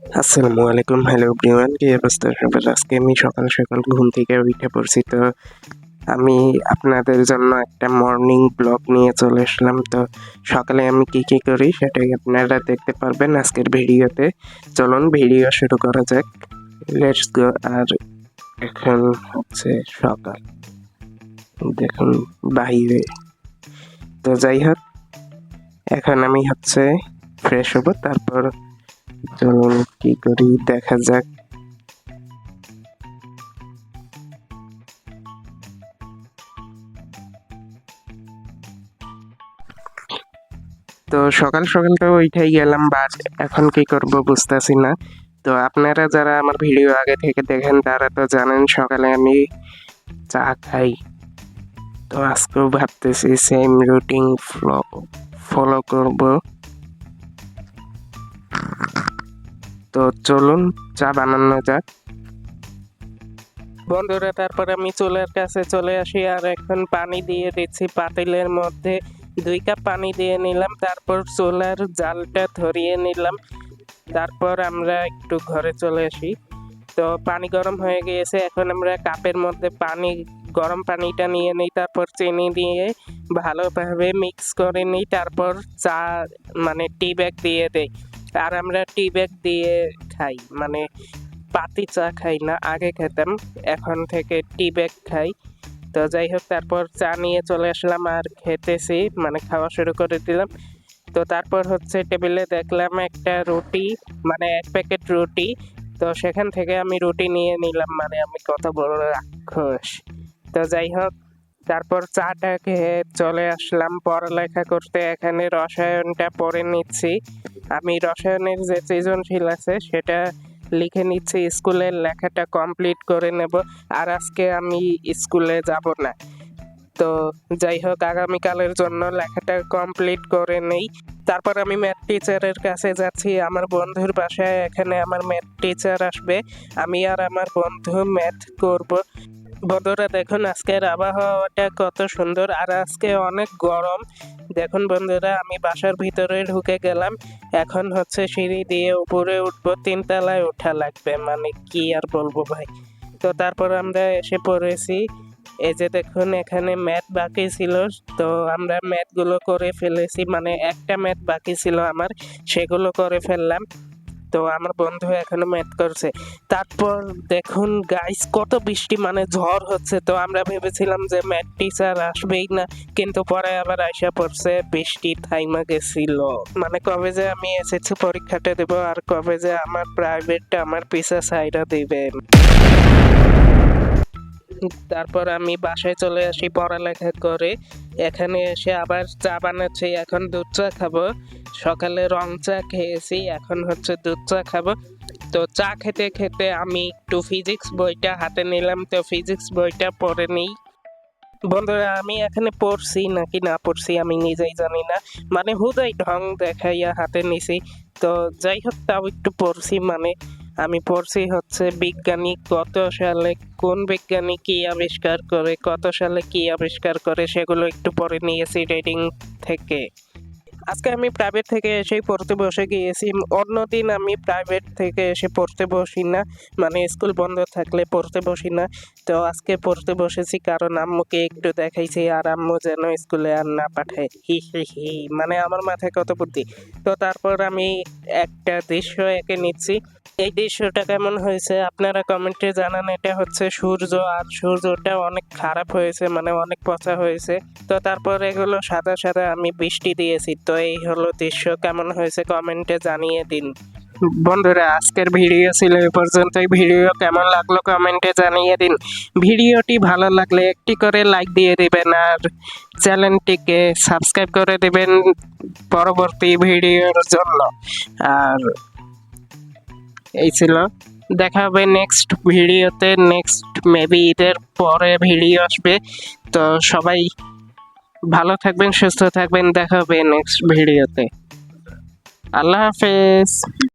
আসসালামু আলাইকুম, hello everyone, কি অবস্থা সবার? আজকে আমি সকাল সকাল ঘুম থেকে উঠে পড়ছি। তো আমি আপনাদের জন্য একটা মর্নিং ব্লগ নিয়ে চলে আসলাম। তো সকালে আমি কি কি করি সেটাই আপনারা দেখতে পারবেন আজকের ভিডিওতে। চলুন ভিডিও শুরু করা যাক, লেটস গো। আর এখন হচ্ছে সকাল, দেখুন বাইরে। তো যাই হোক, এখন আমি হচ্ছে ফ্রেশ হব, তারপর চলুন কি করি দেখা যাক। তো সকাল সকাল তো উঠেই গেলাম, বাট এখন কি করব বুঝতেছি না। তো আপনারা যারা আমার ভিডিও আগে থেকে দেখেন তারা তো জানেন সকালে আমি চা খাই। তো আজকেও ভাবতেছি সেম রুটিন ফলো করব। তো চলুন চা বানানো যাক বন্ধুরা। তারপর আমি চুলার কাছে চলে আসি আর এখন পানি দিয়ে দিচ্ছি পাতিলের মধ্যে। 2 কাপ পানি দিয়ে নিলাম, তারপর চুলার জালটা ধরিয়ে নিলাম। তারপর আমরা একটু ঘরে চলে আসি। তো পানি গরম হয়ে গিয়েছে, এখন আমরা কাপের মধ্যে গরম পানিটা নিয়ে নিই, তারপর চিনি দিয়ে ভালোভাবে মিক্স করে নিই। তারপর চা মানে টি ব্যাগ দিয়ে দেই। আর আমরা টি ব্যাগ দিয়ে খাই, মানে পাতি চা খাই না, আগে খেতাম, এখন থেকে টি ব্যাগ খাই। তো যাই হোক, তারপর চা নিয়ে চলে আসলাম আর খেতেছি, মানে খাওয়া শুরু করে দিলাম। তো তারপর হচ্ছে টেবিলে দেখলাম একটা রুটি, মানে 1 প্যাকেট রুটি। তো সেখান থেকে আমি রুটি নিয়ে নিলাম, মানে আমি কত বড় রাক্ষস। তো যাই হোক, তারপর চাটা খেয়ে চলে আসলাম পড়ালেখা করতে। এখানে রসায়নটা পড়ে নিচ্ছি। আমি রসায়নের যে সৃজনশীল আছে সেটা লিখে নিচ্ছি, স্কুলের লেখাটা কমপ্লিট করে নেব। আর আজকে আমি স্কুলে যাব না। তো যাই হোক, আগামীকালের জন্য লেখাটা কমপ্লিট করে নেই। তারপর আমি ম্যাথ টিচারের কাছে যাচ্ছি, আমার বন্ধুর বাসায়। এখানে আমার ম্যাথ টিচার আসবে, আমি আর আমার বন্ধু ম্যাথ করব। বন্ধুরা দেখুন আজকের আবহাওয়াটা কত সুন্দর, আর আজকে অনেক গরম। দেখুন বন্ধুরা, আমি বাসার ভিতরে ঢুকে গেলাম। এখন হচ্ছে সিঁড়ি দিয়ে উপরে উঠবো, 3 তলায় ওঠা লাগবে, মানে কি আর বলবো ভাই। তো তারপর আমরা এসে পড়েছি। এই যে দেখুন, এখানে ম্যাথ বাকি ছিল। তো আমরা ম্যাথগুলো করে ফেলেছি, মানে একটা ম্যাথ বাকি ছিল আমার, সেগুলো করে ফেললাম। তো আমার বন্ধু এখনো ম্যাথ করছে। তারপর দেখুন গাইস, কত বৃষ্টি, মানে ঝড় হচ্ছে। তো আমরা ভেবেছিলাম যে ম্যাথ টিচার আসবেই না, কিন্তু পরে আবার আইসা পড়ছে, বৃষ্টি থাইমা গেছিল। মানে কবে যে আমি এসএসসি পরীক্ষাটা দেব, আর কবে যে আমার প্রাইভেটটা আমার পিছে সাইডা দিবে। তারপর আমি বাসায় চলে আসি পড়ালেখা করে। এখানে এসে আবার চা বানাচ্ছি, এখন দুধ চা খাবো। সকালে রং চা খেয়েছি, এখন হচ্ছে দুধ চা খাবো। তো চা খেতে খেতে আমি একটু ফিজিক্স বইটা হাতে নিলাম, তো ফিজিক্স বইটা পড়ে নিই। বন্ধুরা, আমি এখানে পড়ছি নাকি না পড়ছি আমি নিজেই জানি না, মানে হুদাই ঢং দেখাইয়া হাতে নিছি। তো যাই হোক, তাও একটু পড়ছি, মানে আমি পড়ছি হচ্ছে বিজ্ঞানী কত সালে কোন বিজ্ঞানী কি আবিষ্কার করে, কত সালে কি আবিষ্কার করে, সেগুলো একটু পড়ে নিয়েছি রিডিং থেকে। আজকে আমি প্রাইভেট থেকে এসেই পড়তে বসে গিয়েছি। অন্যদিন আমি প্রাইভেট থেকে এসে পড়তে বসি না, মানে স্কুল বন্ধ থাকলে পড়তে বসি না। তো আজকে পড়তে বসেছি কারণ আম্মুকে একটু দেখাইছি, আর আম্মু যেন স্কুলে আর না পাঠায়। হি হি হি, মানে আমার মাথায় কত বুদ্ধি। তো তারপর আমি একটা দৃশ্য এঁকে নিচ্ছি। এই দৃশ্যটা কেমন হয়েছে আপনারা কমেন্টে জানান। এটা হচ্ছে সূর্য, আর সূর্যটা অনেক খারাপ হয়েছে, মানে অনেক পচা হয়েছে। তো তারপর এগুলো সাদা সাদা আমি বৃষ্টি দিয়েছি। তো এই হলো দৃশ্য, কেমন হয়েছে কমেন্টে জানিয়ে দিন। বন্ধুরা, আজকের ভিডিও ছিল এ পর্যন্তই। ভিডিও কেমন লাগলো কমেন্টে জানিয়ে দিন। ভিডিওটি ভালো লাগলে একটি করে লাইক দিয়ে দিবেন, আর চ্যানেলটিকে সাবস্ক্রাইব করে দিবেন পরবর্তী ভিডিওর জন্য। আর এই ছিল, দেখা হবে নেক্সট ভিডিওতে। নেক্সট মেবি ঈদের পরে ভিডিও আসবে। তো সবাই ভালো থাকবেন, সুস্থ থাকবেন, দেখা হবে নেক্সট ভিডিওতে। আল্লাহ হাফেজ।